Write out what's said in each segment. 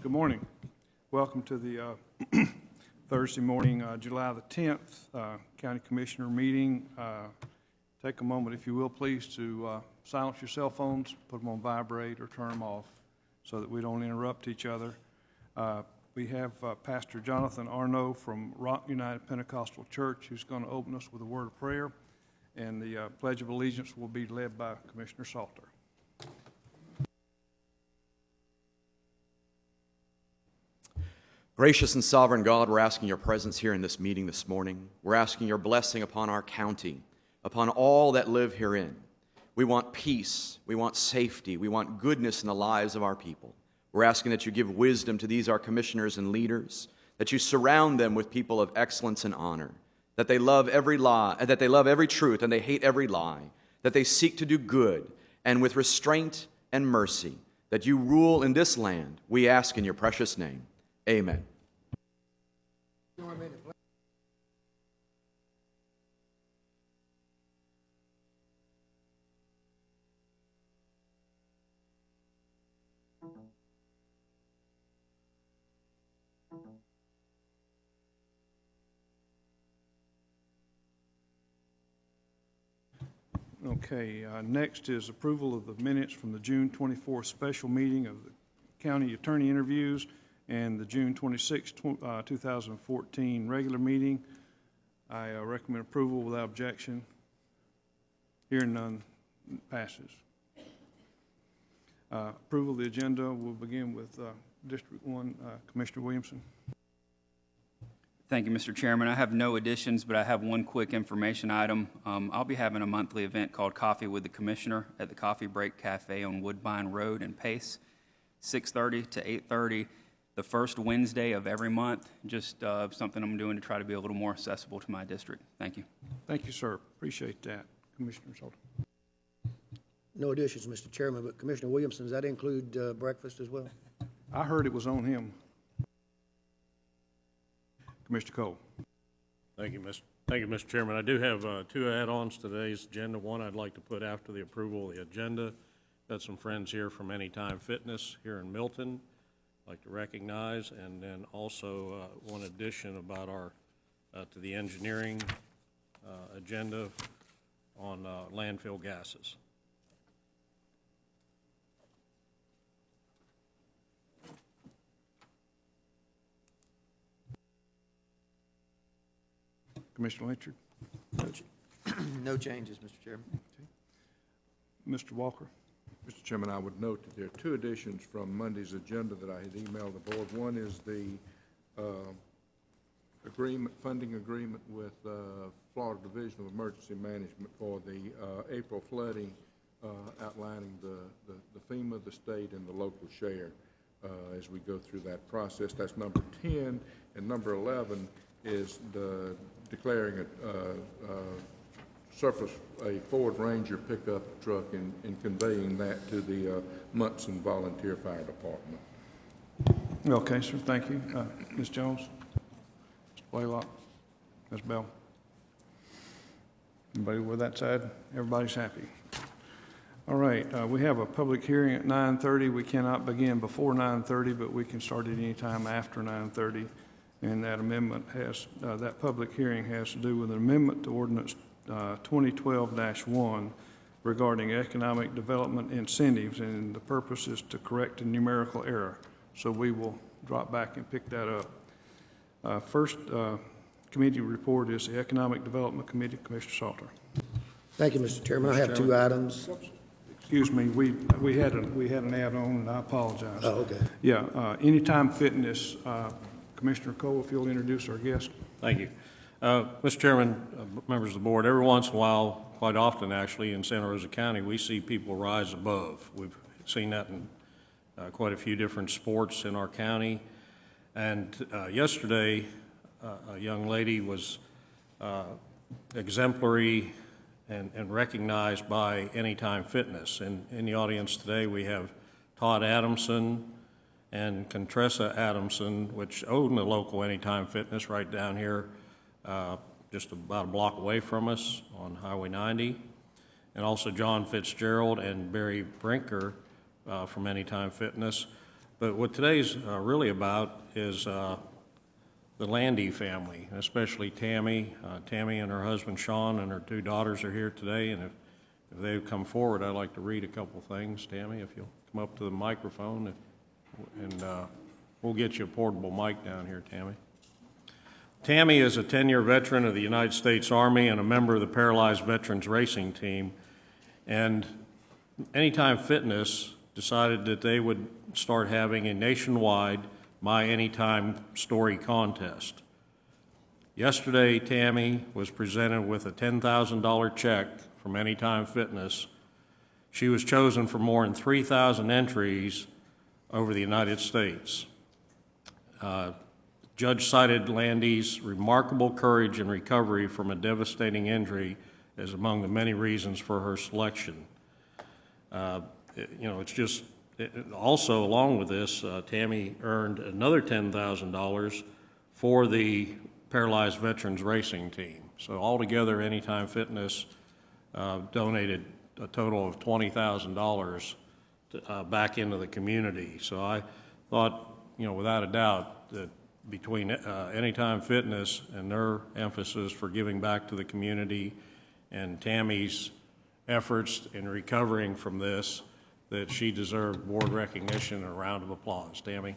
Good morning. Welcome to the Thursday morning, July the 10th, County Commissioner meeting. Take a moment, if you will, please, to silence your cell phones, put them on vibrate or turn them off so that we don't interrupt each other. We have Pastor Jonathan Arnaud from Rock United Pentecostal Church who's going to open us with a word of prayer, and the Pledge of Allegiance will be led by Commissioner Salter. Gracious and sovereign God, we're asking your presence here in this meeting this morning. We're asking your blessing upon our county, upon all that live herein. We want peace, we want safety, we want goodness in the lives of our people. We're asking that you give wisdom to these, our commissioners and leaders, that you surround them with people of excellence and honor, that they love every lie, that they love every truth and they hate every lie, that they seek to do good and with restraint and mercy, that you rule in this land. We ask in your precious name. Amen. Okay, next is approval of the minutes from the June 24th special meeting of the county attorney interviews and the June 26, 2014 regular meeting. I recommend approval without objection. Hearing none, passes. Approval of the agenda will begin with District 1, Commissioner Williamson. Thank you, Mr. Chairman. I have no additions, but I have one quick information item. I'll be having a monthly event called Coffee with the Commissioner at the Coffee Break Cafe on Woodbine Road in Pace, 6:30 to 8:30, the first Wednesday of every month. Just something I'm doing to try to be a little more accessible to my district. Thank you. Thank you, sir. Appreciate that. Commissioner Salter. No additions, Mr. Chairman, but Commissioner Williamson, does that include breakfast as well? I heard it was on him. Commissioner Cole. Thank you, Mr. Chairman. I do have two add-ons to today's agenda. One I'd like to put after the approval of the agenda. Got some friends here from Anytime Fitness here in Milton I'd like to recognize, and then also one addition about our to the engineering agenda on landfill gases. Commissioner Lynchard. No changes, Mr. Chairman. Okay. Mr. Walker. Mr. Chairman, I would note that there are two additions from Monday's agenda that I had emailed the board. One is the funding agreement with Florida Division of Emergency Management for the April flooding, outlining the FEMA, the state, and the local share as we go through that process. That's number 10, and number 11 is declaring a Ford Ranger pickup truck and conveying that to the Munson Volunteer Fire Department. Okay, sir. Thank you. Ms. Jones, Mr. Blaylock, Ms. Bell. Anybody with that side? Everybody's happy. All right. We have a public hearing at 9:30. We cannot begin before 9:30, but we can start at any time after 9:30. And that amendment has, that public hearing has to do with an amendment to Ordinance 2012-1 regarding economic development incentives, and the purpose is to correct a numerical error. So we will drop back and pick that up. First committee report is the Economic Development Committee. Commissioner Salter. Thank you, Mr. Chairman. I have two items. Excuse me, we had an add-on, and I apologize. Oh, okay. Yeah, Anytime Fitness. Commissioner Cole, if you'll introduce our guest. Thank you. Mr. Chairman, members of the board, every once in a while, quite often actually, in Santa Rosa County, we see people rise above. We've seen that in quite a few different sports in our county. And yesterday, a young lady was exemplary and recognized by Anytime Fitness. And in the audience today, we have Todd Adamson and Contressa Adamson, which own the local Anytime Fitness right down here, just about a block away from us on Highway 90. And also John Fitzgerald and Barry Brinker from Anytime Fitness. But what today's really about is the Landy family, especially Tammy. Tammy and her husband Sean and her 2 daughters are here today, and if they would come forward, I'd like to read a couple things. Tammy, if you'll come up to the microphone, and we'll get you a portable mic down here, Tammy. Tammy is a 10-year veteran of the United States Army and a member of the Paralyzed Veterans Racing Team. And Anytime Fitness decided that they would start having a nationwide My Anytime Story contest. Yesterday, Tammy was presented with a $10,000 check from Anytime Fitness. She was chosen for more than 3,000 entries over the United States. Judge cited Landy's remarkable courage and recovery from a devastating injury as among the many reasons for her selection. Also, along with this, Tammy earned another $10,000 for the Paralyzed Veterans Racing Team. So altogether, Anytime Fitness donated a total of $20,000 back into the community. So I thought, without a doubt, that between Anytime Fitness and their emphasis for giving back to the community and Tammy's efforts in recovering from this, that she deserved board recognition and a round of applause. Tammy.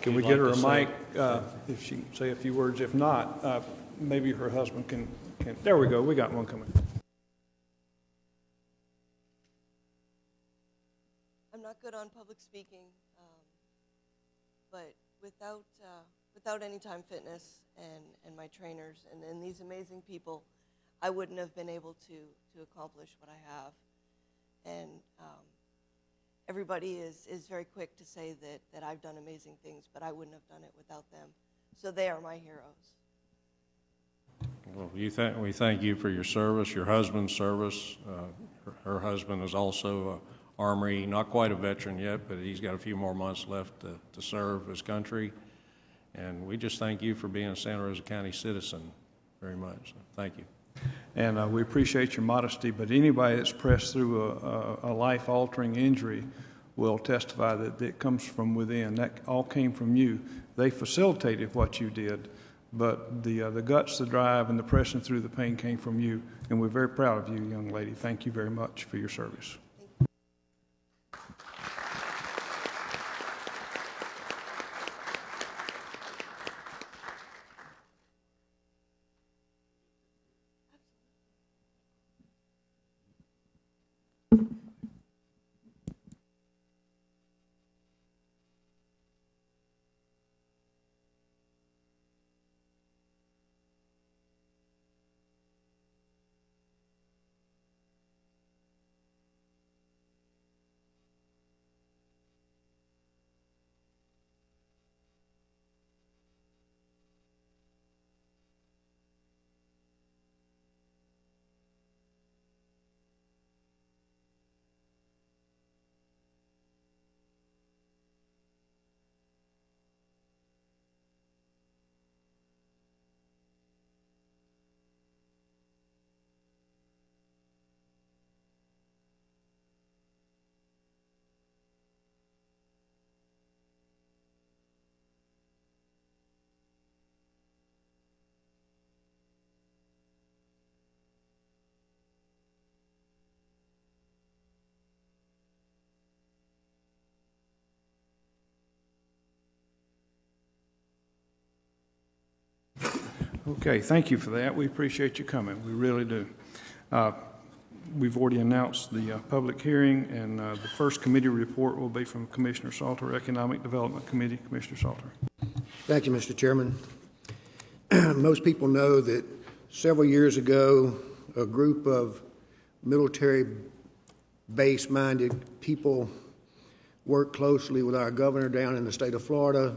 Can we get her a mic, if she can say a few words? If not, maybe her husband can, there we go, we got one coming. I'm not good on public speaking, but without Anytime Fitness and my trainers and these amazing people, I wouldn't have been able to accomplish what I have. And everybody is very quick to say that I've done amazing things, but I wouldn't have done it without them. So they are my heroes. Well, we thank you for your service, your husband's service. Her husband is also Armory, not quite a veteran yet, but he's got a few more months left to serve his country. And we just thank you for being a Santa Rosa County citizen very much. So thank you. And we appreciate your modesty, but anybody that's pressed through a life-altering injury will testify that it comes from within. That all came from you. They facilitated what you did, but the guts, the drive, and the pressing through the pain came from you, and we're very proud of you, young lady. Thank you very much for your service. Okay, thank you for that. We appreciate you coming. We really do. We've already announced the public hearing, and the first committee report will be from Commissioner Salter, Economic Development Committee. Commissioner Salter. Thank you, Mr. Chairman. Most people know that several years ago, a group of military base-minded people worked closely with our governor down in the state of Florida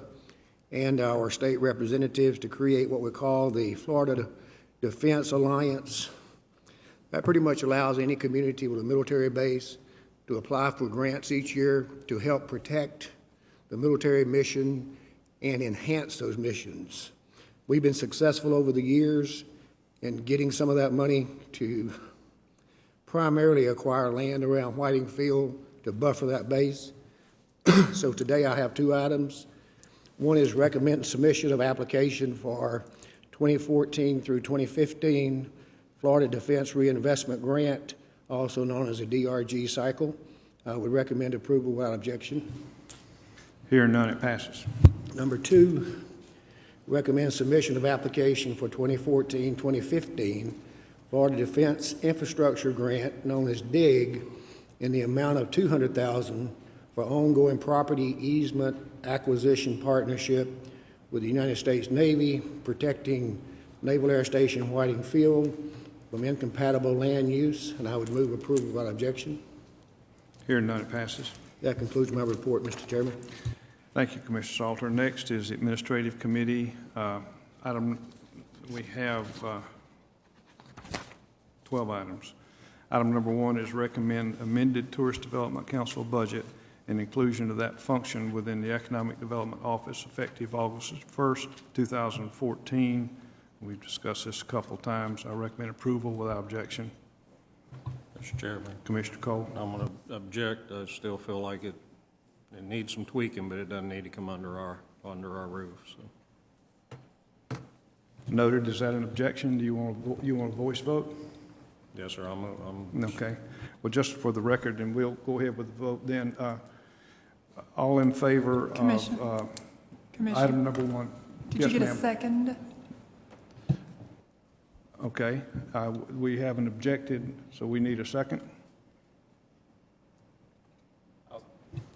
and our state representatives to create what we call the Florida Defense Alliance. That pretty much allows any community with a military base to apply for grants each year to help protect the military mission and enhance those missions. We've been successful over the years in getting some of that money to primarily acquire land around Whiting Field to buffer that base. So today I have two items. One is recommend submission of application for 2014 through 2015 Florida Defense Reinvestment Grant, also known as a DRG cycle. I would recommend approval without objection. Hearing none, it passes. Number two, recommend submission of application for 2014-2015 Florida Defense Infrastructure Grant, known as DIG, in the amount of $200,000 for ongoing property easement acquisition partnership with the United States Navy, protecting Naval Air Station Whiting Field from incompatible land use, and I would move approval without objection. Hearing none, it passes. That concludes my report, Mr. Chairman. Thank you, Commissioner Salter. Next is the Administrative Committee. We have 12 items. Item number 1 is recommend amended Tourist Development Council budget and inclusion of that function within the Economic Development Office effective August 1st, 2014. We've discussed this a couple times. I recommend approval without objection. Mr. Chairman, Commissioner Cole. I'm going to object. I still feel like it needs some tweaking, but it doesn't need to come under our roof. So. Noted. Is that an objection? Do you want a voice vote? Yes, sir. Okay. Well, just for the record, and we'll go ahead with the vote then. All in favor of item number 1? Did Yes, you get ma'am. a second? Okay. We haven't objected, so we need a second.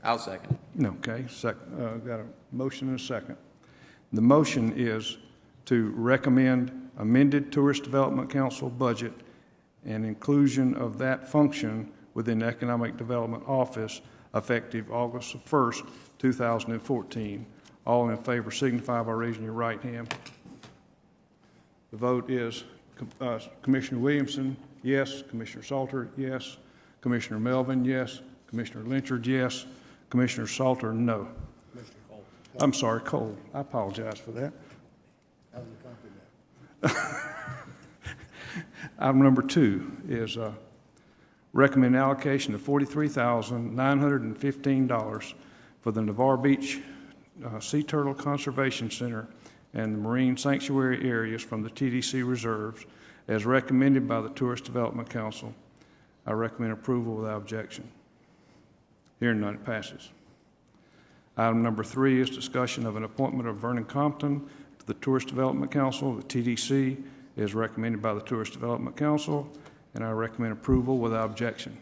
I'll second. Okay. Got a motion and a second. The motion is to recommend amended Tourist Development Council budget and inclusion of that function within the Economic Development Office effective August 1st, 2014. All in favor signify by raising your right hand. The vote is Commissioner Williamson, yes. Commissioner Salter, yes. Commissioner Melvin, yes. Commissioner Lynchard, yes. Commissioner Salter, no. I'm sorry, Cole. I apologize for that. Item number 2 is recommend allocation of $43,915 for the Navarre Beach Sea Turtle Conservation Center and the marine sanctuary areas from the TDC reserves as recommended by the Tourist Development Council. I recommend approval without objection. Hearing none, it passes. Item number 3 is discussion of an appointment of Vernon Compton to the Tourist Development Council, the TDC, as recommended by the Tourist Development Council, and I recommend approval without objection.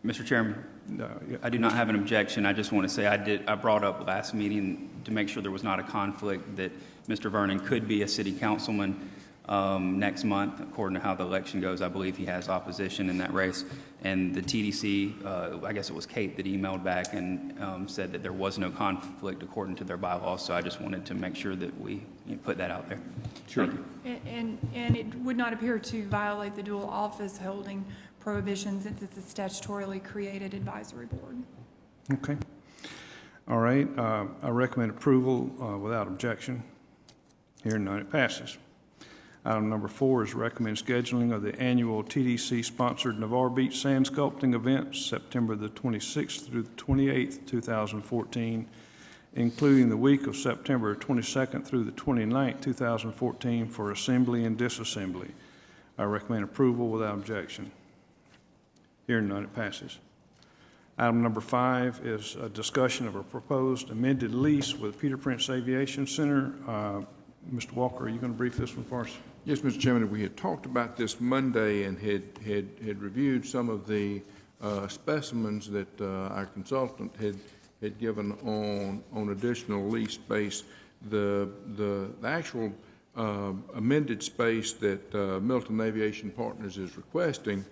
Mr. Chairman, Yeah. I do not have an objection. I just want to say I brought up last meeting to make sure there was not a conflict that Mr. Vernon could be a city councilman next month. According to how the election goes, I believe he has opposition in that race. And the TDC, I guess it was Kate that emailed back and said that there was no conflict according to their bylaws. So I just wanted to make sure that we put that out there. Sure. And it would not appear to violate the dual office holding prohibition since it's a statutorily created advisory board. Okay. All right. I recommend approval without objection. Hearing none, it passes. Item number 4 is recommend scheduling of the annual TDC-sponsored Navarre Beach Sand Sculpting event, September the 26th through the 28th, 2014, including the week of September 22nd through the 29th, 2014, for assembly and disassembly. I recommend approval without objection. Hearing none, it passes. Item number 5 is a discussion of a proposed amended lease with Peter Prince Aviation Center. Mr. Walker, are you going to brief this one for us? Yes, Mr. Chairman, we had talked about this Monday and had reviewed some of the specimens that our consultant had given on additional lease space. The actual amended space that Milton Aviation Partners is requesting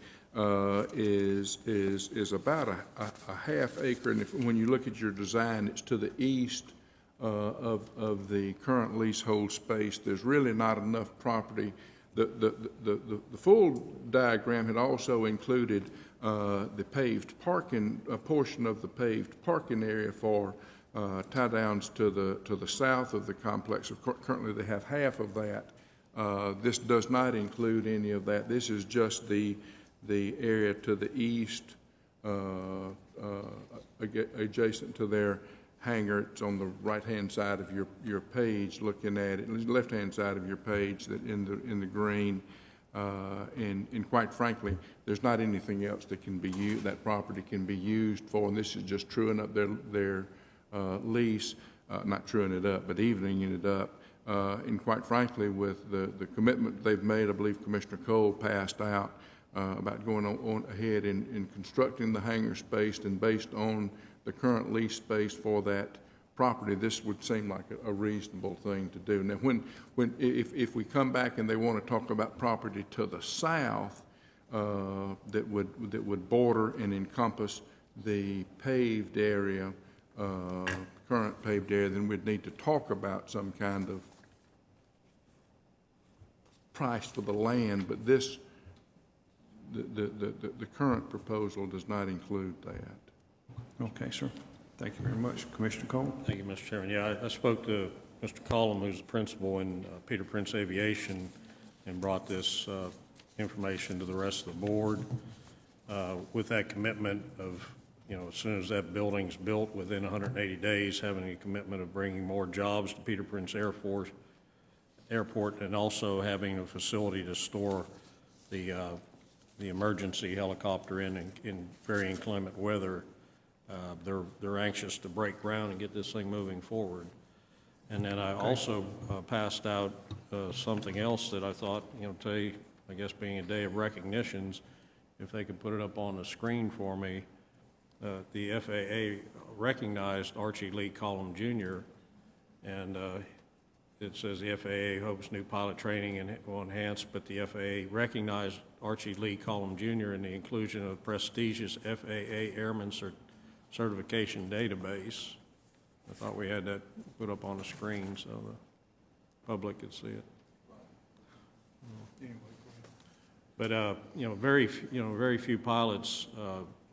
is about a half acre, and when you look at your design, it's to the east of the current leasehold space. There's really not enough property. The full diagram had also included the paved parking, a portion of the paved parking area for tie downs to the south of the complex. Currently, they have half of that. This does not include any of that. This is just the area to the east, adjacent to their hangar. It's on the right-hand side of your page, looking at it, left-hand side of your page, that in the green. And quite frankly, there's not anything else that can be used, that property can be used for, and this is just truing up their lease, not truing it up, but evening it up. And quite frankly, with the commitment they've made, I believe Commissioner Cole passed out about going on ahead in constructing the hangar space, and based on the current lease space for that property, this would seem like a reasonable thing to do. Now, if we come back and they want to talk about property to the south that would border and encompass the paved area, current paved area, then we'd need to talk about some kind of price for the land. But this, the current proposal does not include that. Okay, sir. Thank you very much. Commissioner Cole? Thank you, Mr. Chairman. Yeah, I spoke to Mr. Collum, who's the principal in Peter Prince Aviation, and brought this information to the rest of the board with that commitment of, as soon as that building's built, within 180 days, having a commitment of bringing more jobs to Peter Prince Airport, and also having a facility to store the emergency helicopter in very inclement weather. They're anxious to break ground and get this thing moving forward. And then I also passed out something else that I thought, today, I guess being a day of recognitions, if they could put it up on the screen for me. The FAA recognized Archie Lee Collum Jr., and it says the FAA hopes new pilot training will enhance, but the FAA recognized Archie Lee Collum Jr. in the inclusion of prestigious FAA Airman Certification Database. I thought we had that put up on the screen so the public could see it. But very few pilots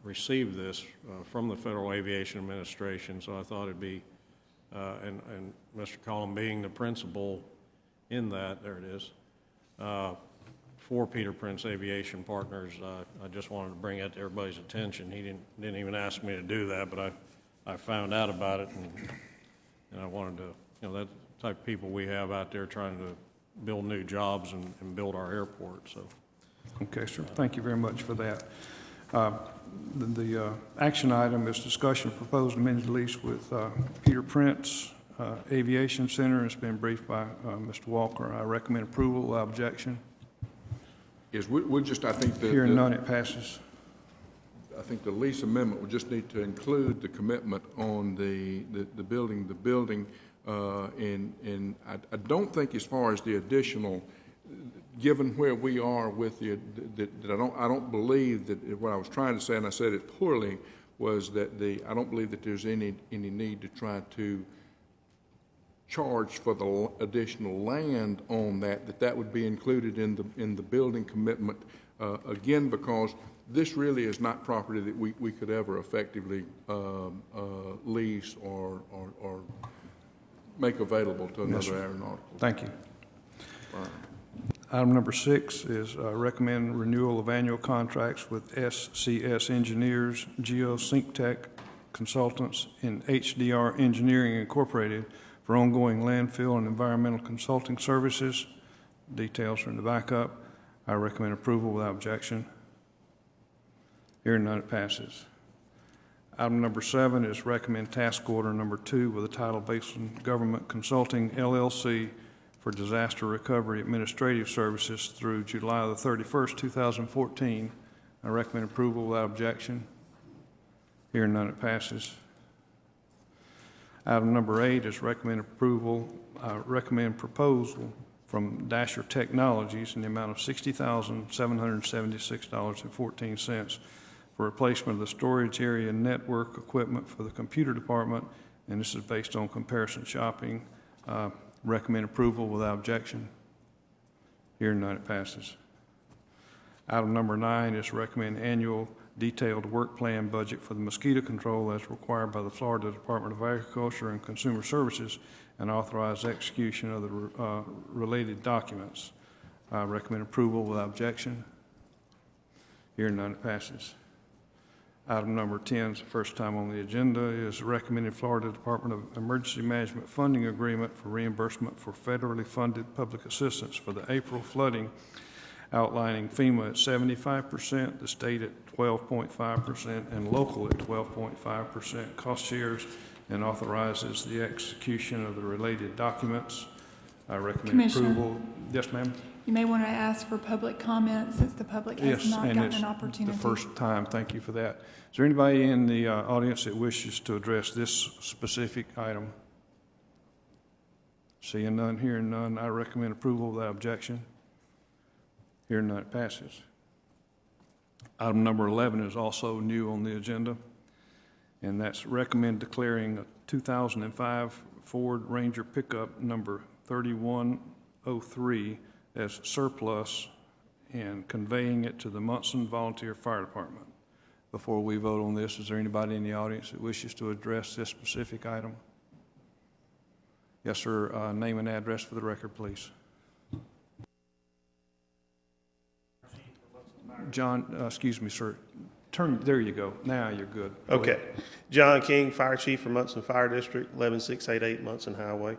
receive this from the Federal Aviation Administration, so I thought it'd be, and Mr. Collum being the principal in that, there it is, for Peter Prince Aviation Partners, I just wanted to bring that to everybody's attention. He didn't even ask me to do that, but I found out about it, and I wanted to, that type of people we have out there trying to build new jobs and build our airport. So. Okay, sir. Thank you very much for that. The action item is discussion of proposed amended lease with Peter Prince Aviation Center. It's been briefed by Mr. Walker. I recommend approval without objection. Yes, we'll just, I think that. Hearing none, it passes. I think the lease amendment will just need to include the commitment on the building, and I don't think, as far as the additional, given where we are with I don't believe that what I was trying to say, and I said it poorly, was that I don't believe that there's any need to try to charge for the additional land on that would be included in the building commitment, again, because this really is not property that we could ever effectively lease or make available to another aeronautical. Thank you. Item number 6 is recommend renewal of annual contracts with SCS Engineers, GeoSyncTech Consultants, and HDR Engineering Incorporated for ongoing landfill and environmental consulting services. Details are in the backup. I recommend approval without objection. Hearing none, it passes. Item number 7 is recommend task order number 2 with the Tidal Basin Government Consulting, LLC, for disaster recovery administrative services through July the 31st, 2014. I recommend approval without objection. Hearing none, it passes. Item number 8 is recommend proposal from Dasher Technologies in the amount of $60,776.14 for replacement of the storage area network equipment for the computer department, and this is based on comparison shopping. Recommend approval without objection. Hearing none, it passes. Item number 9 is recommend annual detailed work plan budget for the mosquito control as required by the Florida Department of Agriculture and Consumer Services and authorize execution of the related documents. I recommend approval without objection. Hearing none, it passes. Item number 10 is the first time on the agenda, is recommended Florida Department of Emergency Management funding agreement for reimbursement for federally funded public assistance for the April flooding, outlining FEMA at 75%, the state at 12.5%, and local at 12.5% cost shares, and authorizes the execution of the related documents. I recommend Commissioner. approval. Yes, ma'am? You may want to ask for public comment since the public has Yes, not and gotten it's an opportunity. the first time. Thank you for that. Is there anybody in the audience that wishes to address this specific item? Seeing none, hearing none, I recommend approval without objection. Hearing none, it passes. Item number 11 is also new on the agenda, and that's recommend declaring a 2005 Ford Ranger pickup number 3103 as surplus and conveying it to the Munson Volunteer Fire Department. Before we vote on this, is there anybody in the audience that wishes to address this specific item? Yes, sir. Name and address for the record, please. John, excuse me, sir. There you go. Now you're good. Go Okay. ahead. John King, Fire Chief for Munson Fire District, 11688 Munson Highway.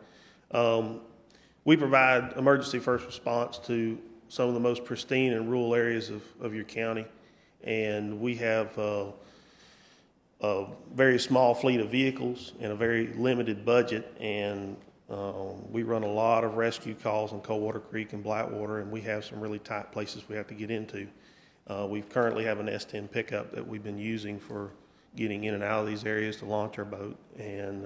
We provide emergency first response to some of the most pristine and rural areas of your county. And we have a very small fleet of vehicles and a very limited budget. And we run a lot of rescue calls in Coldwater Creek and Blackwater, and we have some really tight places we have to get into. We currently have an S10 pickup that we've been using for getting in and out of these areas to launch our boat. And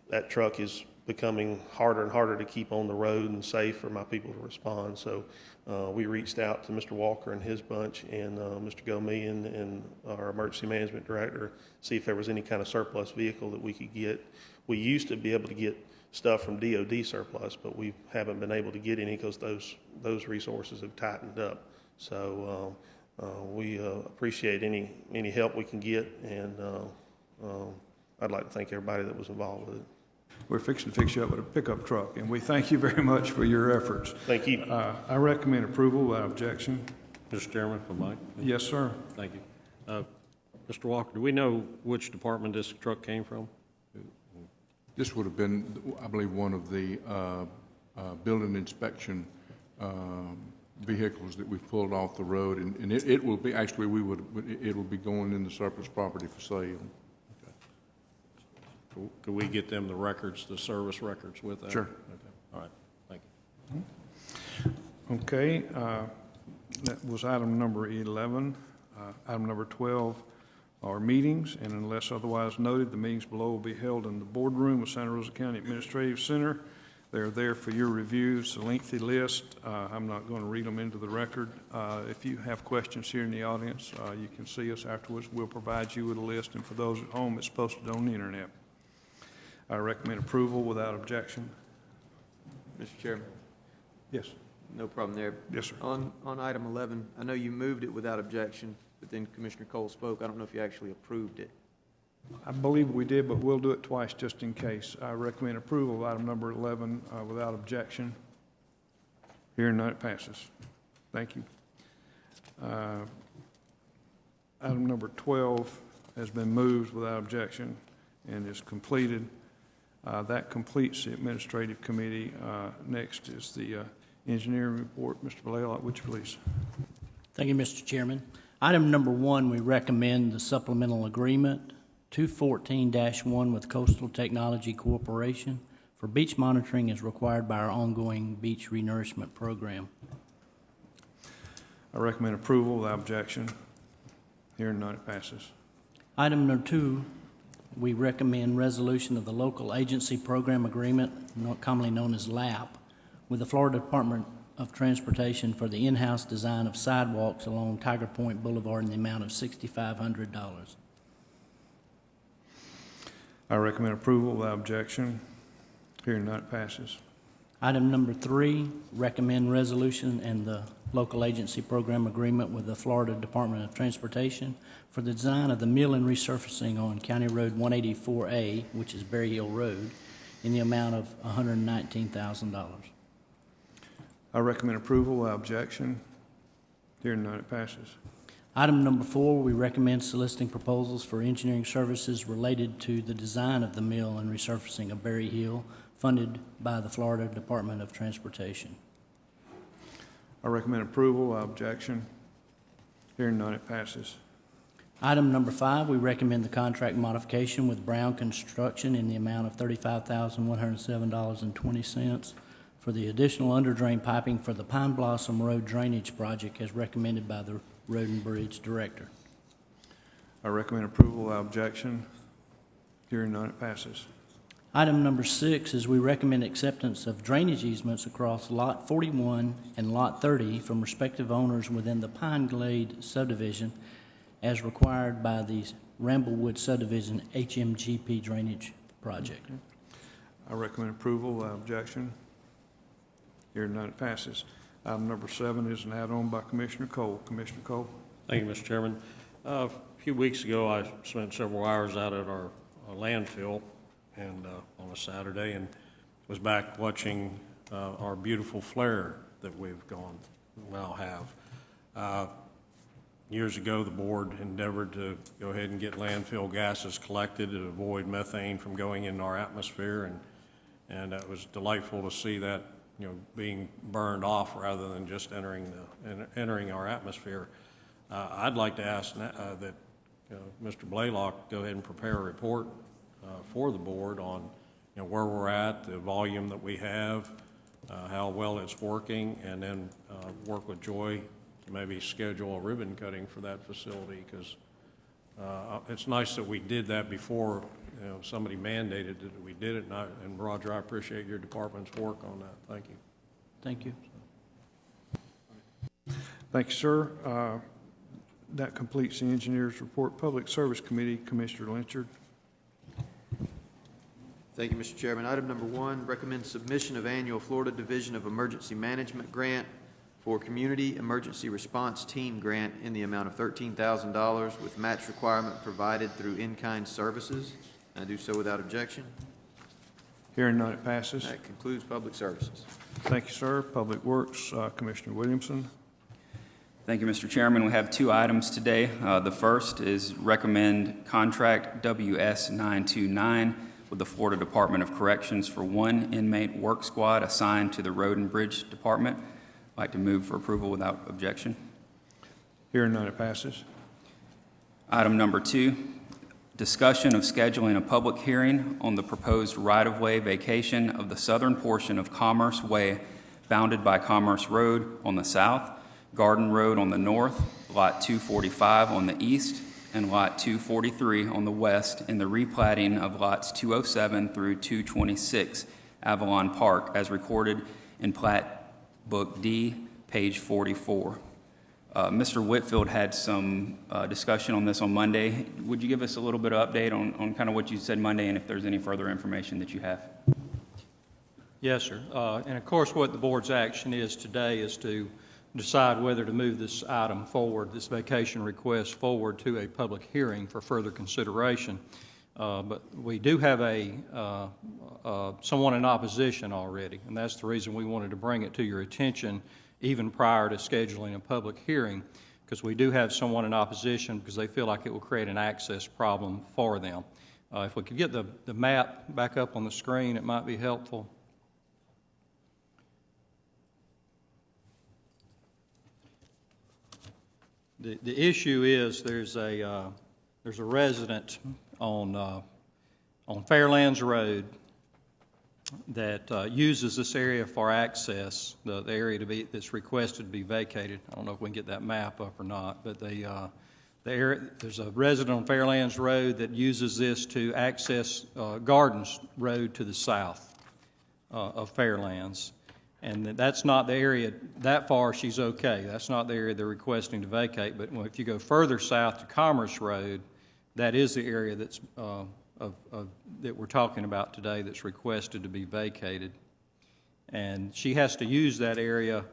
that truck is becoming harder and harder to keep on the road and safe for my people to respond. So we reached out to Mr. Walker and his bunch and Mr. Gomian and our emergency management director, see if there was any kind of surplus vehicle that we could get. We used to be able to get stuff from DOD surplus, but we haven't been able to get any because those resources have tightened up. So we appreciate any help we can get, and I'd like to thank everybody that was involved with it. We're fixing to fix you up with a pickup truck, and we thank you very much for your efforts. Thank you. I recommend approval without objection. Mr. Chairman, for Mike. Yes, sir. Thank you. Mr. Walker, do we know which department this truck came from? This would have been, I believe, one of the building inspection vehicles that we pulled off the road, and it will be, actually, it will be going in the surplus property for sale. Could we get them the records, the service records with that? Sure. Okay. All right. Thank you. Okay, that was item number 11. Item number 12 are meetings, and unless otherwise noted, the meetings below will be held in the boardroom of Santa Rosa County Administrative Center. They're there for your review. It's a lengthy list. I'm not going to read them into the record. If you have questions here in the audience, you can see us afterwards. We'll provide you with a list, and for those at home, it's posted on the internet. I recommend approval without objection. Mr. Chairman, Yes. no problem there. Yes, sir. On item 11, I know you moved it without objection, but then Commissioner Cole spoke. I don't know if you actually approved it. I believe we did, but we'll do it twice just in case. I recommend approval of item number 11 without objection. Hearing none, it passes. Thank you. Item number 12 has been moved without objection and is completed. That completes the administrative committee. Next is the engineering report. Mr. Blaylock, would you please? Thank you, Mr. Chairman. Item number 1, we recommend the supplemental agreement 214-1 with Coastal Technology Corporation for beach monitoring as required by our ongoing beach renourishment program. I recommend approval without objection. Hearing none, it passes. Item number 2, we recommend resolution of the local agency program agreement, commonly known as LAP, with the Florida Department of Transportation for the in-house design of sidewalks along Tiger Point Boulevard in the amount of $6,500. I recommend approval without objection. Hearing none, it passes. Item number 3, recommend resolution and the local agency program agreement with the Florida Department of Transportation for the design of the mill and resurfacing on County Road 184A, which is Berry Hill Road, in the amount of $119,000. I recommend approval without objection. Hearing none, it passes. Item number 4, we recommend soliciting proposals for engineering services related to the design of the mill and resurfacing of Berry Hill, funded by the Florida Department of Transportation. I recommend approval without objection. Hearing none, it passes. Item number 5, we recommend the contract modification with Brown Construction in the amount of $35,107.20 for the additional underdrain piping for the Pine Blossom Road Drainage Project as recommended by the Road and Bridge Director. I recommend approval without objection. Hearing none, it passes. Item number 6 is we recommend acceptance of drainage easements across Lot 41 and Lot 30 from respective owners within the Pine Glade subdivision as required by the Ramblewood subdivision HMGP drainage project. I recommend approval without objection. Hearing none, it passes. Item number 7 is an add-on by Commissioner Cole. Commissioner Cole. Thank you, Mr. Chairman. A few weeks ago, I spent several hours out at our landfill and on a Saturday, and was back watching our beautiful flare that we've now have. Years ago, the board endeavored to go ahead and get landfill gases collected to avoid methane from going into our atmosphere, and it was delightful to see that being burned off rather than just entering our atmosphere. I'd like to ask that Mr. Blaylock go ahead and prepare a report for the board on where we're at, the volume that we have, how well it's working, and then work with Joy to maybe schedule a ribbon cutting for that facility, because it's nice that we did that before somebody mandated that we did it, and Roger, I appreciate your department's work on that. Thank you. Thank you. Thank you, sir. That completes the engineer's report. Public Service Committee, Commissioner Lynchard. Thank you, Mr. Chairman. Item number 1, recommend submission of annual Florida Division of Emergency Management grant for Community Emergency Response Team grant in the amount of $13,000 with match requirement provided through in-kind services. I do so without objection. Hearing none, it passes. That concludes public services. Thank you, sir. Public Works, Commissioner Williamson. Thank you, Mr. Chairman. We have 2 items today. The first is recommend contract WS929 with the Florida Department of Corrections for 1 inmate work squad assigned to the Road and Bridge Department. I'd like to move for approval without objection. Hearing none, it passes. Item number 2, discussion of scheduling a public hearing on the proposed right-of-way vacation of the southern portion of Commerce Way bounded by Commerce Road on the south, Garden Road on the north, Lot 245 on the east, and Lot 243 on the west in the replatting of Lots 207 through 226, Avalon Park, as recorded in Plat Book D, page 44. Mr. Whitfield had some discussion on this on Monday. Would you give us a little bit of update on kind of what you said Monday and if there's any further information that you have? Yes, sir. And of course, what the board's action is today is to decide whether to move this item forward, this vacation request forward to a public hearing for further consideration. But we do have someone in opposition already, and that's the reason we wanted to bring it to your attention even prior to scheduling a public hearing, because we do have someone in opposition because they feel like it will create an access problem for them. If we could get the map back up on the screen, it might be helpful. The issue is there's a resident on Fairlands Road that uses this area for access, the area that's requested to be vacated. I don't know if we can get that map up or not, but there's a resident on Fairlands Road that uses this to access Gardens Road to the south of Fairlands. And that's not the area, that far she's okay. That's not the area they're requesting to vacate. But if you go further south to Commerce Road, that is the area that's that we're talking about today that's requested to be vacated. And she has to use that area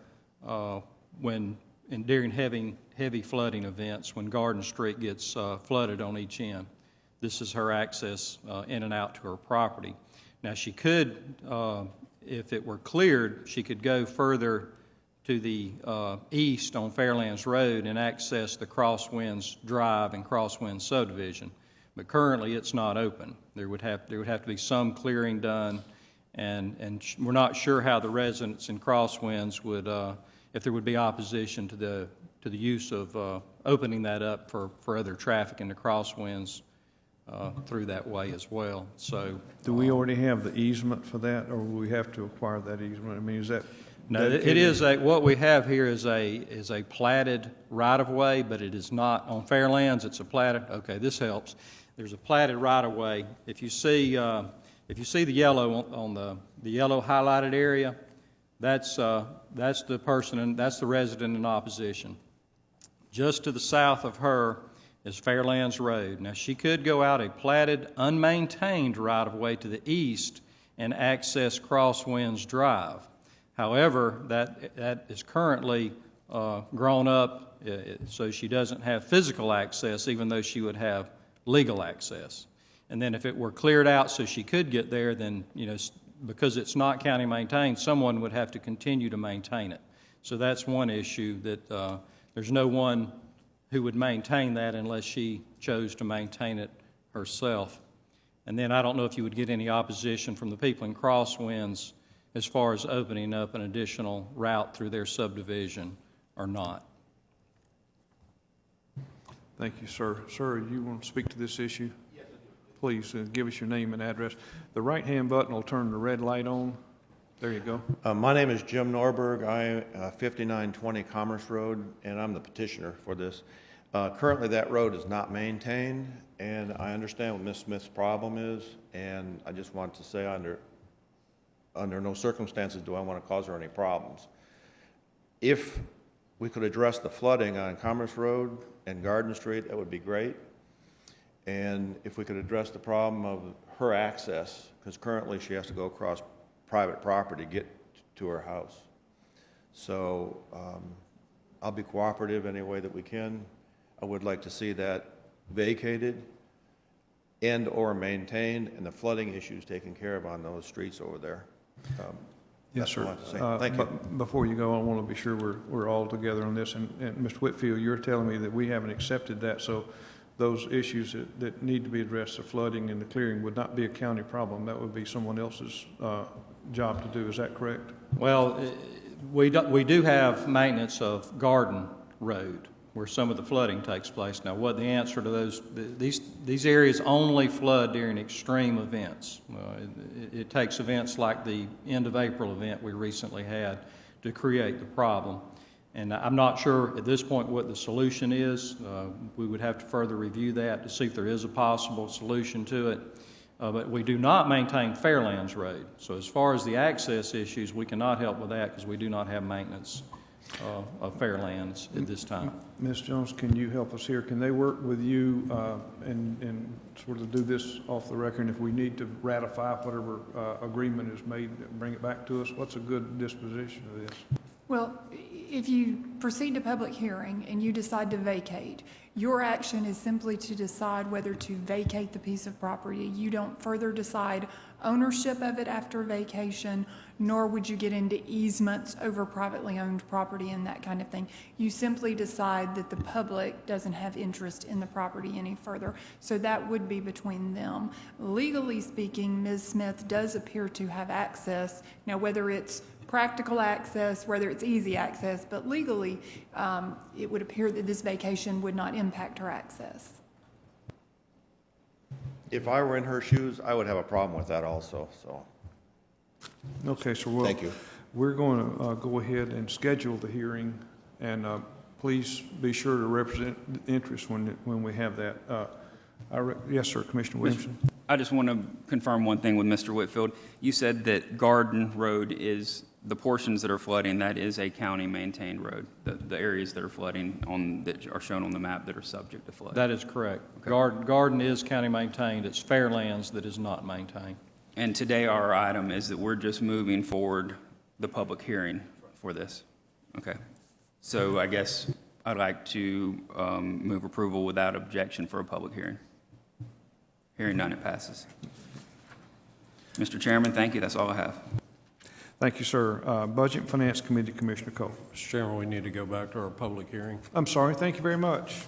during heavy flooding events, when Garden Street gets flooded on each end. This is her access in and out to her property. Now, she could, if it were cleared, she could go further to the east on Fairlands Road and access the Crosswinds Drive and Crosswinds subdivision. But currently, it's not open. There would have to be some clearing done, and we're not sure how the residents in Crosswinds would, if there would be opposition to the use of opening that up for other traffic into Crosswinds through that way as well. So, Do we already have the easement for that, or will we have to acquire that easement? I mean, is that? no, it is what we have here is a platted right-of-way, but it is not, on Fairlands, it's a platted, okay, this helps. There's a platted right-of-way. If you see the yellow on the yellow highlighted area, that's the person, and that's the resident in opposition. Just to the south of her is Fairlands Road. Now, she could go out a platted, unmaintained right-of-way to the east and access Crosswinds Drive. However, that is currently grown up, so she doesn't have physical access, even though she would have legal access. And then if it were cleared out so she could get there, then, because it's not county maintained, someone would have to continue to maintain it. So that's one issue, that there's no one who would maintain that unless she chose to maintain it herself. And then I don't know if you would get any opposition from the people in Crosswinds as far as opening up an additional route through their subdivision or not. Thank you, sir. Sir, you want to speak to this issue? Yes, I do. Please give us your name and address. The right-hand button will turn the red light on. There you go. My name is Jim Norberg. I 5920 Commerce Road, and I'm the petitioner for this. Currently, that road is not maintained, and I understand what Ms. Smith's problem is, and I just want to say under no circumstances do I want to cause her any problems. If we could address the flooding on Commerce Road and Garden Street, that would be great. And if we could address the problem of her access, because currently she has to go across private property to get to her house. So I'll be cooperative any way that we can. I would like to see that vacated and or maintained, and the flooding issues taken care of on those streets over there. Yes, sir. Thank you. Before you go, I want to be sure we're all together on this. And Mr. Whitfield, you're telling me that we haven't accepted that, so those issues that need to be addressed, the flooding and the clearing, would not be a county problem. That would be someone else's job to do. Is that correct? Well, we do have maintenance of Garden Road, where some of the flooding takes place. Now, what the answer to these areas only flood during extreme events. It takes events like the end of April event we recently had to create the problem. And I'm not sure at this point what the solution is. We would have to further review that to see if there is a possible solution to it. But we do not maintain Fairlands Road. So as far as the access issues, we cannot help with that because we do not have maintenance of Fairlands at this time. Ms. Jones, can you help us here? Can they work with you and sort of do this off the record? If we need to ratify whatever agreement is made, bring it back to us, what's a good disposition of this? Well, if you proceed to public hearing and you decide to vacate, your action is simply to decide whether to vacate the piece of property. You don't further decide ownership of it after vacation, nor would you get into easements over privately owned property and that kind of thing. You simply decide that the public doesn't have interest in the property any further. So that would be between them. Legally speaking, Ms. Smith does appear to have access. Now, whether it's practical access, whether it's easy access, but legally, it would appear that this vacation would not impact her access. If I were in her shoes, I would have a problem with that also, so. Okay, so Thank you. We're going to go ahead and schedule the hearing, and please be sure to represent the interest when we have that. Yes, sir, Commissioner Williamson. I just want to confirm one thing with Mr. Whitfield. You said that Garden Road is, the portions that are flooding, that is a county-maintained road, the areas that are flooding that are shown on the map that are subject to flood. That is correct. Okay. Garden is county-maintained. It's Fairlands that is not maintained. And today our item is that we're just moving forward the public hearing for this? Okay. So I guess I'd like to move approval without objection for a public hearing. Hearing none, it passes. Mr. Chairman, thank you. That's all I have. Thank you, sir. Budget and Finance Committee, Commissioner Cole. Mr. Chairman, we need to go back to our public hearing. I'm sorry, thank you very much.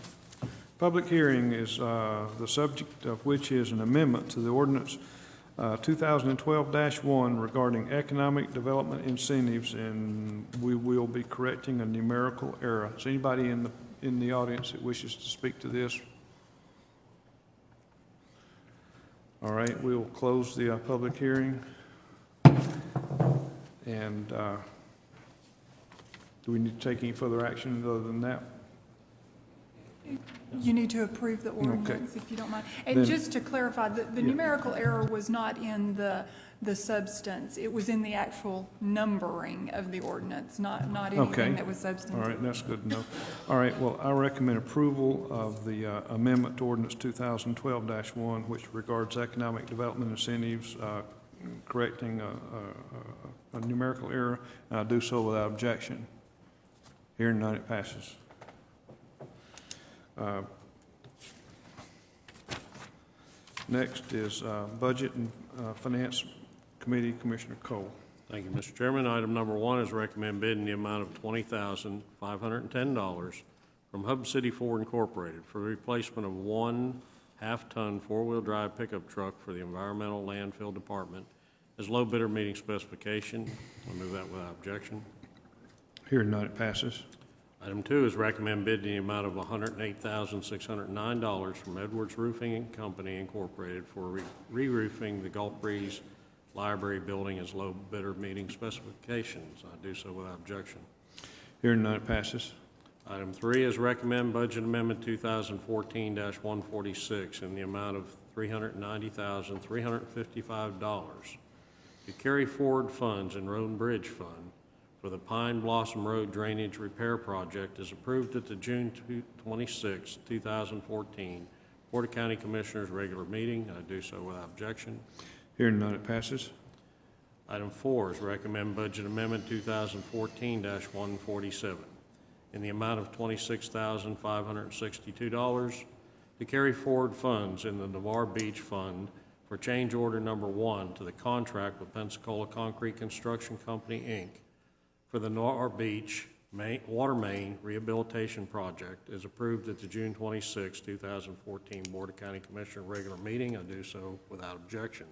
Public hearing is, the subject of which is an amendment to the ordinance 2012-1 regarding economic development incentives, and we will be correcting a numerical error. Is anybody in the audience that wishes to speak to this? All right, we will close the public hearing. And do we need to take any further action other than that? You need to approve the ordinance, if you don't mind. And Then- just to clarify, the numerical error was not in the substance. It was in the actual numbering of the ordinance, not Okay. anything that was substantive. All right, that's good to know. All right, well, I recommend approval of the amendment to ordinance 2012-1, which regards economic development incentives, correcting a numerical error, and I do so without objection. Hearing none, it passes. Next is Budget and Finance Committee, Commissioner Cole. Thank you, Mr. Chairman. Item number 1 is recommend bidding the amount of $20,510 from Hub City Ford Incorporated for the replacement of one half-ton four-wheel drive pickup truck for the Environmental Landfill Department as low bidder meeting specification. I'll move that without objection. Hearing none, it passes. Item 2 is recommend bidding the amount of $108,609 from Edwards Roofing Company Incorporated for re-roofing the Gulf Breeze Library Building as low bidder meeting specifications. I do so without objection. Hearing none, it passes. Item 3 is recommend budget amendment 2014-146 in the amount of $390,355 to carry forward funds in Road and Bridge Fund for the Pine Blossom Road Drainage Repair Project is approved at the June 26, 2014 Board of County Commissioners regular meeting. I do so without objection. Hearing none, it passes. Item 4 is recommend budget amendment 2014-147 in the amount of $26,562 to carry forward funds in the Navarre Beach Fund for change order number 1 to the contract with Pensacola Concrete Construction Company, Inc. for the Navarre Beach Water Main Rehabilitation Project is approved at the June 26, 2014 Board of County Commissioner regular meeting. I do so without objection.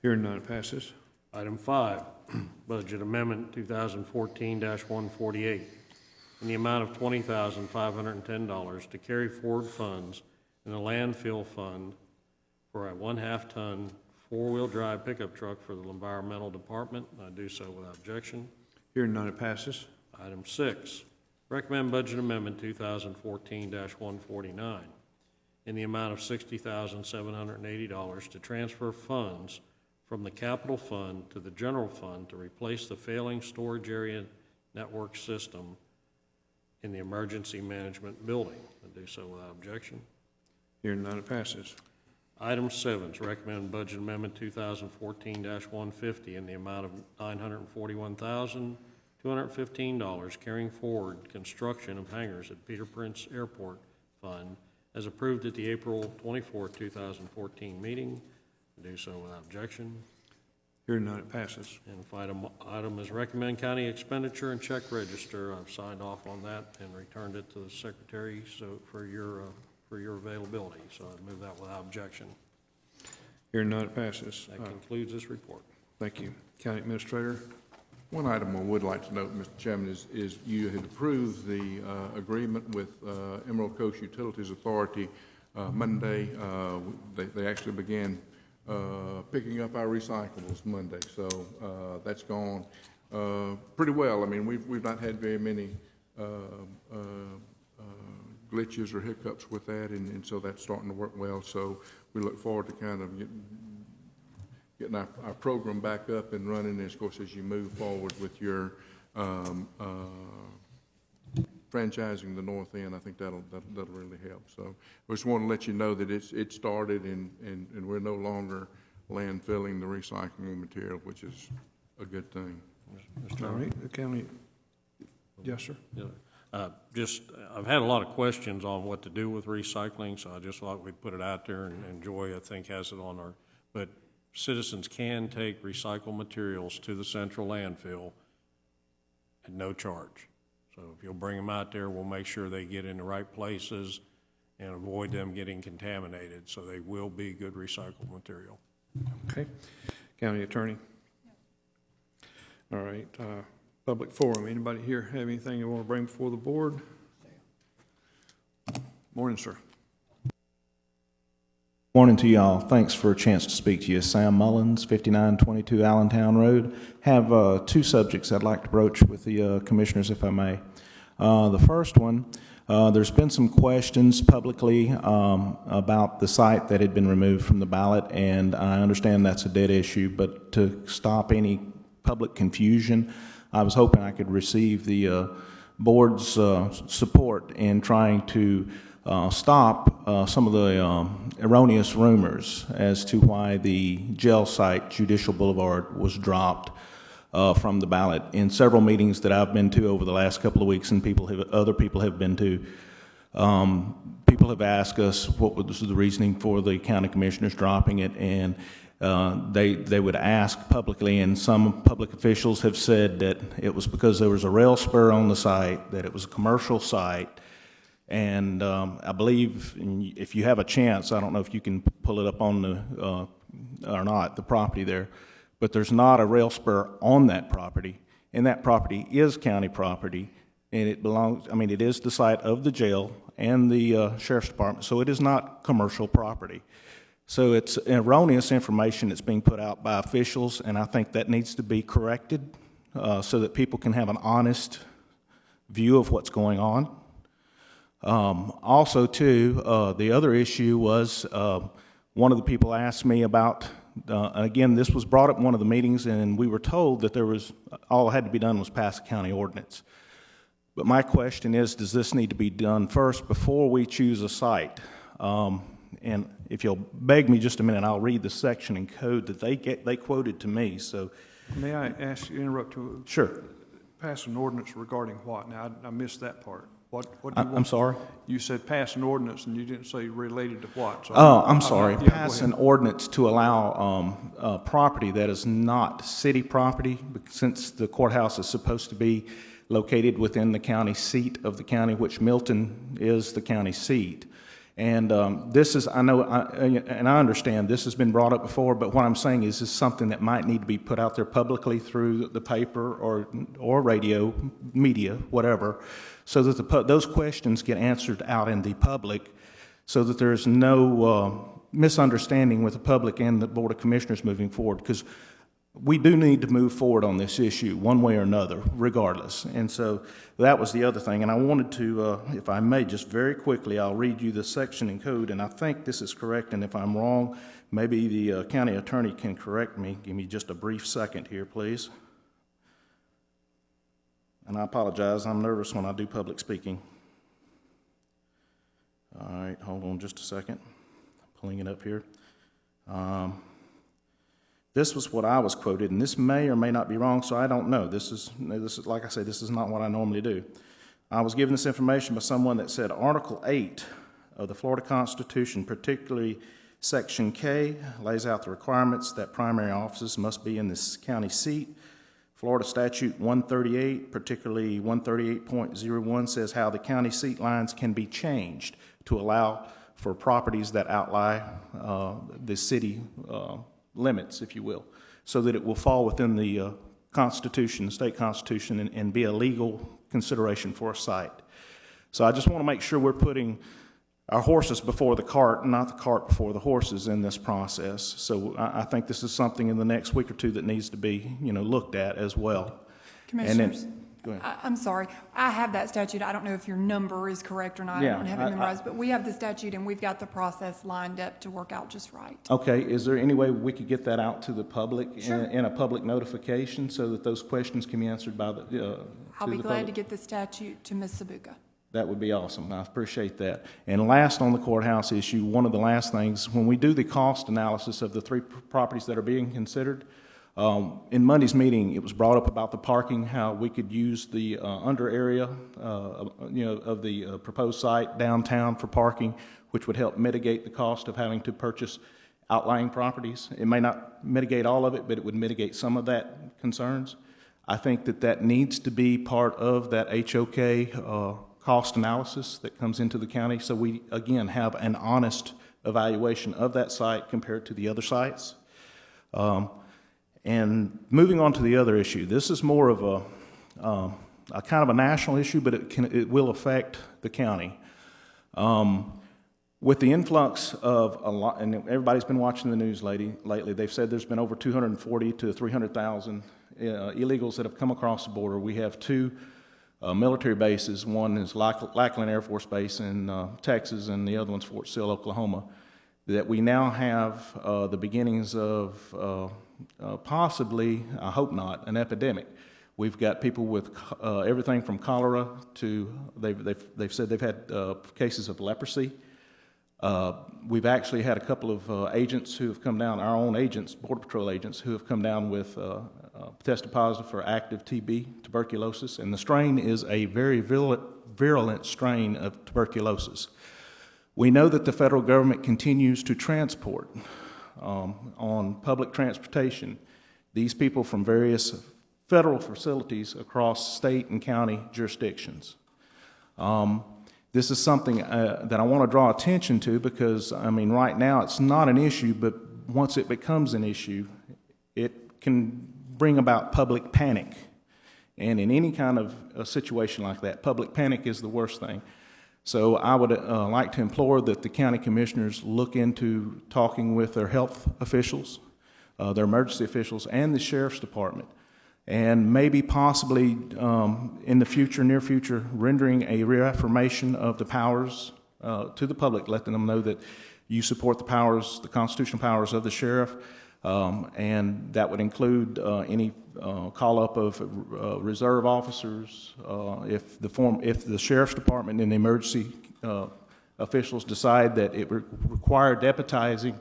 Hearing none, it passes. Item 5, budget amendment 2014-148 in the amount of $20,510 to carry forward funds in the landfill fund for a 1/2-ton four-wheel drive pickup truck for the Environmental Department. I do so without objection. Hearing none, it passes. Item 6, recommend budget amendment 2014-149 in the amount of $60,780 to transfer funds from the capital fund to the general fund to replace the failing storage area network system in the emergency management building. I do so without objection. Hearing none, it passes. Item 7 is recommend budget amendment 2014-150 in the amount of $941,215 carrying forward construction of hangars at Peter Prince Airport Fund as approved at the April 24, 2014 meeting. I do so without objection. Hearing none, it passes. And if item is recommend county expenditure and check register. I've signed off on that and returned it to the secretary so for your availability. So I'd move that without objection. Hearing none, it passes. That concludes this report. Thank you. County Administrator. One item I would like to note, Mr. Chairman, is you had approved the agreement with Emerald Coast Utilities Authority Monday. They actually began picking up our recyclables Monday, so that's gone pretty well. I mean, we've not had very many glitches or hiccups with that, and so that's starting to work well. So we look forward to kind of getting our program back up and running. And of course, as you move forward with your franchising the north end, I think that'll really help. So we just want to let you know that it started and we're no longer landfilling the recyclable material, which is a good thing. Mr. All Chairman. right, the county, yes, sir. Yeah. I've had a lot of questions on what to do with recycling, so I just thought we'd put it out there, and Joy, I think, has it on our, but citizens can take recycled materials to the central landfill at no charge. So if you'll bring them out there, we'll make sure they get in the right places and avoid them getting contaminated, so they will be good recycled material. Okay. County attorney. All right, public forum. Anybody here have anything you want to bring before the board? Morning, sir. Morning to y'all. Thanks for a chance to speak to you. Sam Mullins, 5922 Allentown Road. Have two subjects I'd like to broach with the commissioners, if I may. The first one, there's been some questions publicly about the site that had been removed from the ballot, and I understand that's a dead issue, but to stop any public confusion, I was hoping I could receive the board's support in trying to stop some of the erroneous rumors as to why the jail site, Judicial Boulevard, was dropped from the ballot. In several meetings that I've been to over the last couple of weeks, and other people have been to, people have asked us what was the reasoning for the county commissioners dropping it, and they would ask publicly, and some public officials have said that it was because there was a rail spur on the site, that it was a commercial site, and I believe if you have a chance, I don't know if you can pull it up on the, or not, the property there, but there's not a rail spur on that property, and that property is county property, and it belongs, I mean, it is the site of the jail and the sheriff's department, so it is not commercial property. So it's erroneous information that's being put out by officials, and I think that needs to be corrected so that people can have an honest view of what's going on. Also, too, the other issue was one of the people asked me about, again, this was brought up in one of the meetings, and we were told that there was, all that had to be done was pass a county ordinance. But my question is, does this need to be done first before we choose a site? And if you'll beg me just a minute, I'll read the section and code that they quoted to me. So, may I ask you, interrupt you? Sure. Pass an ordinance regarding what? Now, I missed that part. What do you want? I'm sorry? You said pass an ordinance, and you didn't say related to what. So I'm sorry. Yeah, pass an ordinance to allow property that is not city property, since the courthouse is supposed to be located within the county seat of the county, which Milton is the county seat. And this is, I know, and I understand this has been brought up before, but what I'm saying is this is something that might need to be put out there publicly through the paper or radio, media, whatever, so that those questions get answered out in the public, so that there's no misunderstanding with the public and the Board of Commissioners moving forward, because we do need to move forward on this issue one way or another, regardless. And so that was the other thing. And I wanted to, if I may, just very quickly, I'll read you the section and code, and I think this is correct, and if I'm wrong, maybe the county attorney can correct me. Give me just a brief second here, please. And I apologize, I'm nervous when I do public speaking. All right, hold on just a second. Pulling it up here. This was what I was quoted, and this may or may not be wrong, so I don't know. This is like I say, this is not what I normally do. I was given this information by someone that said Article 8 of the Florida Constitution, particularly Section K, lays out the requirements that primary offices must be in this county seat. Florida Statute 138, particularly 138.01, says how the county seat lines can be changed to allow for properties that outlie the city limits, if you will, so that it will fall within the Constitution, the state Constitution, and be a legal consideration for a site. So I just want to make sure we're putting our horses before the cart, not the cart before the horses in this process. So I think this is something in the next week or two that needs to be, looked at as well. Commissioners, go ahead. I'm sorry. I have that statute. I don't know if your number is correct or not. Yeah, I don't have it memorized, but we have the statute and we've got the process lined up to work out just right. Okay, is there any way we could get that out to the public Sure. in a public notification so that those questions can be answered by the I'll be glad public? to get the statute to Ms. Sabuka. That would be awesome. I appreciate that. And last on the courthouse issue, one of the last things, when we do the cost analysis of the three properties that are being considered, In Monday's meeting, it was brought up about the parking, how we could use the under area, of the proposed site downtown for parking, which would help mitigate the cost of having to purchase outlying properties. It may not mitigate all of it, but it would mitigate some of that concerns. I think that needs to be part of that HOK cost analysis that comes into the county, so we, again, have an honest evaluation of that site compared to the other sites. And moving on to the other issue, this is more of a kind of a national issue, but it will affect the county. With the influx of a lot, and everybody's been watching the news lately, they've said there's been over 240 to 300,000 illegals that have come across the border. We have two military bases. One is Lackland Air Force Base in Texas, and the other one's Fort Sill, Oklahoma, that we now have the beginnings of possibly, I hope not, an epidemic. We've got people with everything from cholera to, they've said they've had cases of leprosy. We've actually had a couple of agents who have come down, our own agents, Border Patrol agents, who have come down with tested positive for active TB, tuberculosis, and the strain is a very virulent strain of tuberculosis. We know that the federal government continues to transport on public transportation these people from various federal facilities across state and county jurisdictions. This is something that I want to draw attention to because, I mean, right now it's not an issue, but once it becomes an issue, it can bring about public panic. And in any kind of a situation like that, public panic is the worst thing. So I would like to implore that the county commissioners look into talking with their health officials, their emergency officials, and the sheriff's department, and maybe possibly in the future, near future, rendering a reaffirmation of the powers to the public, letting them know that you support the powers, the constitutional powers of the sheriff, and that would include any call-up of reserve officers. If the sheriff's department and the emergency officials decide that it require deputizing,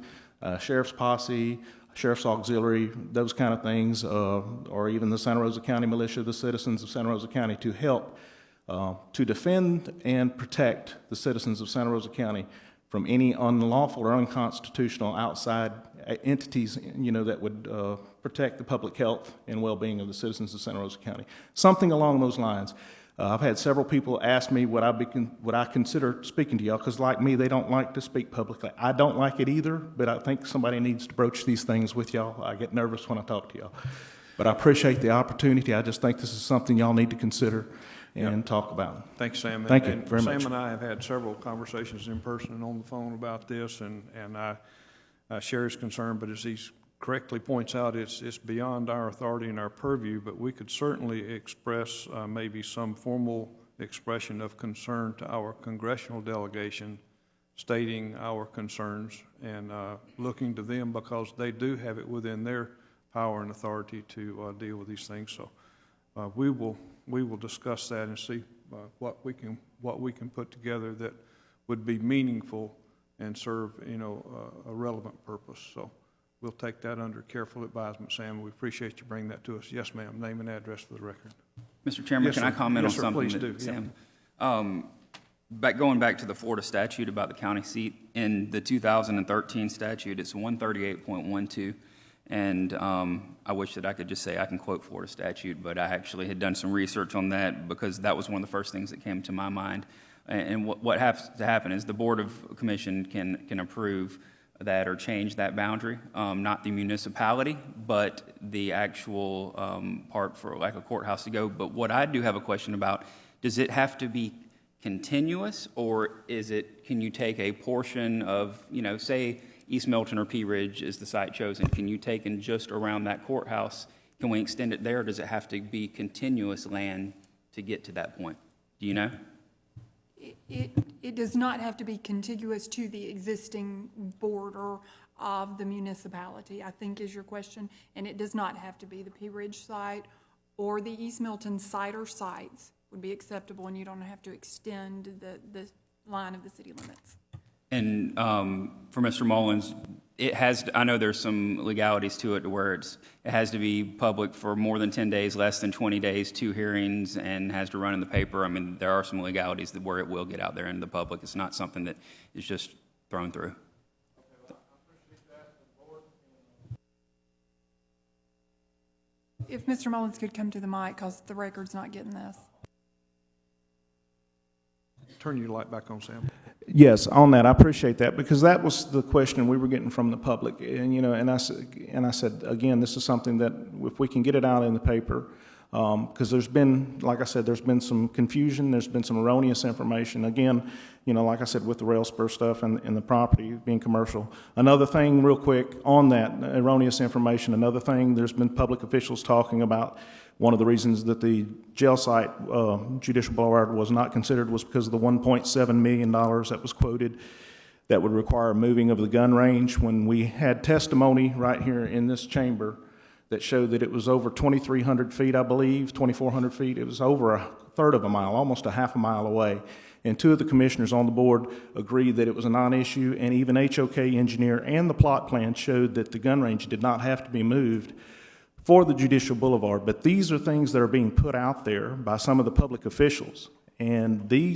sheriff's posse, sheriff's auxiliary, those kind of things, or even the Santa Rosa County Militia, the citizens of Santa Rosa County, to help to defend and protect the citizens of Santa Rosa County from any unlawful or unconstitutional outside entities, that would protect the public health and well-being of the citizens of Santa Rosa County. Something along those lines. I've had several people ask me would I consider speaking to y'all, because like me, they don't like to speak publicly. I don't like it either, but I think somebody needs to broach these things with y'all. I get nervous when I talk to y'all. But I appreciate the opportunity. I just think this is something y'all need to consider and talk about. Thanks, Sam. Thank you very much. Sam and I have had several conversations in person and on the phone about this, and I share his concern, but as he's correctly points out, it's beyond our authority and our purview, but we could certainly express maybe some formal expression of concern to our congressional delegation, stating our concerns and looking to them because they do have it within their power and authority to deal with these things. So we will discuss that and see what we can put together that would be meaningful and serve a relevant purpose. So we'll take that under careful advisement, Sam. We appreciate you bringing that to us. Yes, ma'am. Name and address for the record. Mr. Chairman, Yes, can sir. I comment Yes, on sir, something please that, do. Sam? Going back to the Florida statute about the county seat, in the 2013 statute, it's 138.12, and I wish that I could just say I can quote Florida statute, but I actually had done some research on that because that was one of the first things that came to my mind. And what has to happen is the Board of Commission can approve that or change that boundary, not the municipality, but the actual part for like a courthouse to go. But what I do have a question about, does it have to be continuous, or can you take a portion of, say East Milton or Pea Ridge is the site chosen, can you take in just around that courthouse, can we extend it there, or does it have to be continuous land to get to that point? Do you know? It does not have to be contiguous to the existing border of the municipality, I think is your question, and it does not have to be the Pea Ridge site or the East Milton site or sites would be acceptable, and you don't have to extend the line of the city limits. And for Mr. Mullins, It has, I know there's some legalities to it where it has to be public for more than 10 days, less than 20 days, 2 hearings, and has to run in the paper. I mean, there are some legalities where it will get out there into the public. It's not something that is just thrown through. If Mr. Mullins could come to the mic, because the record's not getting this. Turn your light back on, Sam. Yes, on that, I appreciate that, because that was the question we were getting from the public. And, you know, and I said, again, this is something that if we can get it out in the paper, because there's been, like I said, there's been some confusion, there's been some erroneous information. Again, you know, like I said, with the rail spur stuff and the property being commercial. Another thing, real quick, on that erroneous information, another thing, there's been public officials talking about one of the reasons that the jail site, Judicial Boulevard, was not considered was because of the $1.7 million that was quoted that would require moving of the gun range, when we had testimony right here in this chamber that showed that it was over 2,300 feet, I believe, 2,400 feet. It was over a third of a mile, almost a half a mile away. And 2 of the commissioners on the board agreed that it was a non-issue, and even HOK engineer and the plot plan showed that the gun range did not have to be moved for the Judicial Boulevard. But these are things that are being put out there by some of the public officials. And the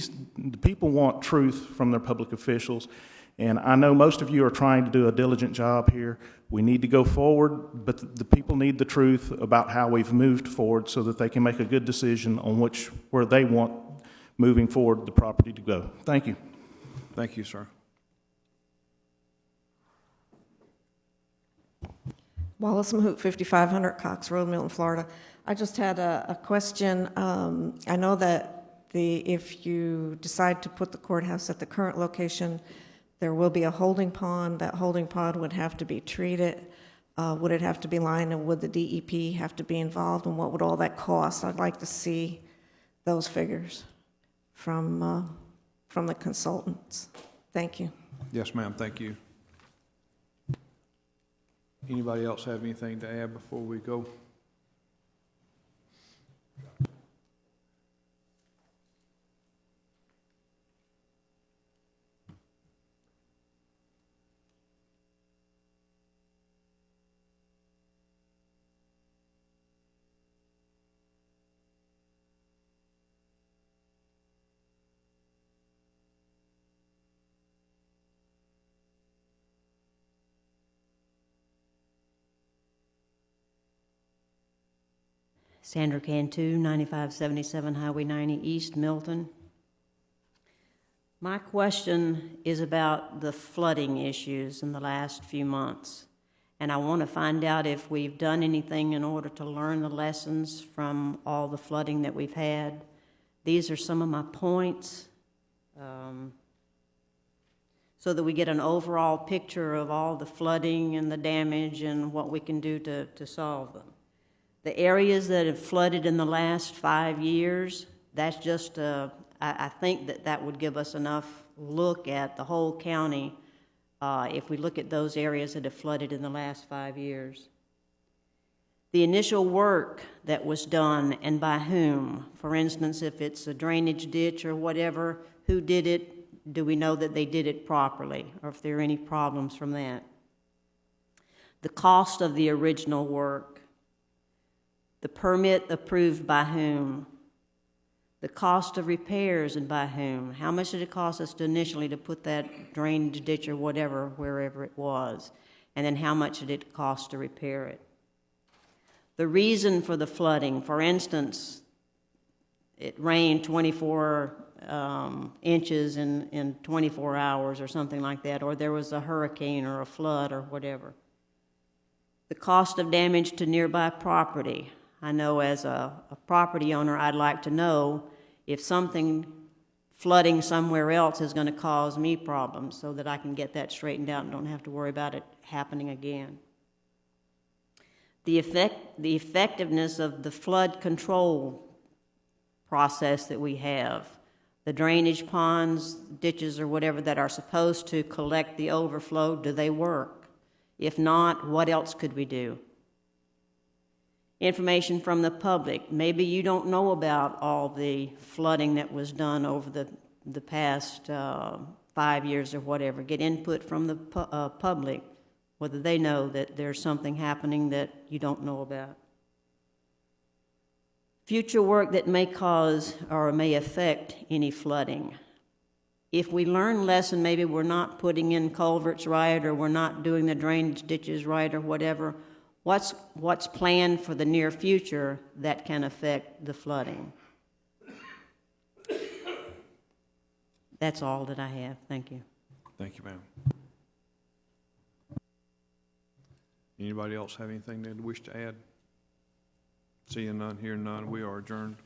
people want truth from their public officials. And I know most of you are trying to do a diligent job here. We need to go forward, but the people need the truth about how we've moved forward so that they can make a good decision on where they want moving forward the property to go. Thank you. Thank you, sir. Wallace Mahout, 5500 Cox Road, Milton, Florida. I just had a question. I know that if you decide to put the courthouse at the current location, there will be a holding pond. That holding pond would have to be treated. Would it have to be lined, and would the DEP have to be involved, and what would all that cost? I'd like to see those figures from the consultants. Thank you. Yes, ma'am, thank you. Anybody else have anything to add before we go? Sandra Cantu, 9577 Highway 90 East, Milton. My question is about the flooding issues in the last few months. And I want to find out if we've done anything in order to learn the lessons from all the flooding that we've had. These are some of my points, so that we get an overall picture of all the flooding and the damage and what we can do to solve them. The areas that have flooded in the last 5 years, that's just, I think that would give us enough look at the whole county if we look at those areas that have flooded in the last 5 years. The initial work that was done and by whom. For instance, if it's a drainage ditch or whatever, who did it? Do we know that they did it properly, or if there are any problems from that? The cost of the original work. The permit approved by whom? The cost of repairs and by whom? How much did it cost us initially to put that drainage ditch or whatever, wherever it was? And then how much did it cost to repair it? The reason for the flooding, for instance, it rained 24 inches in 24 hours or something like that, or there was a hurricane or a flood or whatever. The cost of damage to nearby property. I know as a property owner, I'd like to know if something flooding somewhere else is going to cause me problems so that I can get that straightened out and don't have to worry about it happening again. The effectiveness of the flood control process that we have. The drainage ponds, ditches, or whatever that are supposed to collect the overflow, do they work? If not, what else could we do? Information from the public. Maybe you don't know about all the flooding that was done over the past 5 years or whatever. Get input from the public. whether they know that there's something happening that you don't know about. Future work that may cause or may affect any flooding. If we learn lesson, maybe we're not putting in culverts right, or we're not doing the drainage ditches right, or whatever, what's planned for the near future that can affect the flooding? That's all that I have. Thank you. Thank you, ma'am. Anybody else have anything they'd wish to add? Seeing none, hearing none, we are adjourned.